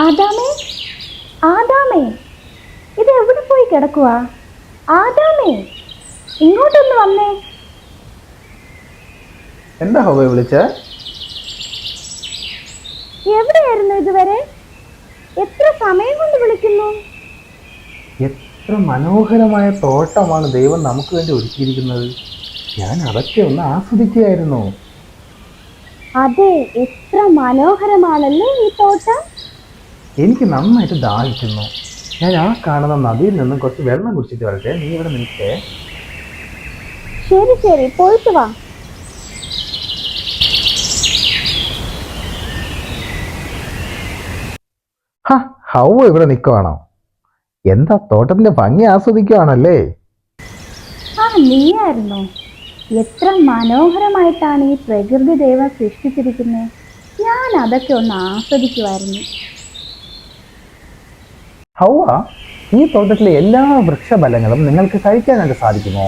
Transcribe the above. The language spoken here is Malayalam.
ആദാമേ, ആദാമേ, ഇത് എവിടെ പോയി കിടക്കുക? ആദാമേ, ഇങ്ങോട്ടൊന്ന് വന്നേ. എന്താ ഹവ്വ വിളിച്ച? എവിടെയായിരുന്നു ഇതുവരെ? എത്ര സമയം കൊണ്ട് വിളിക്കുന്നു? എത്ര മനോഹരമായ തോട്ടമാണ് ദൈവം നമുക്ക് വേണ്ടി ഒരുക്കിയിരിക്കുന്നത്. ഞാൻ അതൊക്കെ ഒന്ന് ആസ്വദിക്കുകയായിരുന്നു. അതെ, എത്ര മനോഹരമാണല്ലേ ഈ തോട്ടം. എനിക്ക് നന്നായിട്ട് ദാഹിക്കുന്നു. ഞാൻ ആ കാണുന്ന നദിയിൽ നിന്നും കുറച്ച് വെള്ളം കുടിച്ചിട്ട് വരട്ടെ. നീ ഇവിടെ നിൽക്കേ. ശരി ശരി, പോയിട്ട് വാ. ഹവ്വ ഇവിടെ നിൽക്കുവാണോ? എന്താ തോട്ടത്തിന്റെ ഭംഗി ആസ്വദിക്കുവാണല്ലേ? നീയായിരുന്നോ? എത്ര മനോഹരമായിട്ടാണ് ഈ പ്രകൃതി ദൈവം സൃഷ്ടിച്ചിരിക്കുന്നത്. ഞാൻ അതൊക്കെ ഒന്ന് ആസ്വദിക്കുമായിരുന്നു. ഹവ്വ, ഈ തോട്ടത്തിലെ എല്ലാ വൃക്ഷഫലങ്ങളും നിങ്ങൾക്ക് കഴിക്കാനായിട്ട് സാധിക്കുമോ?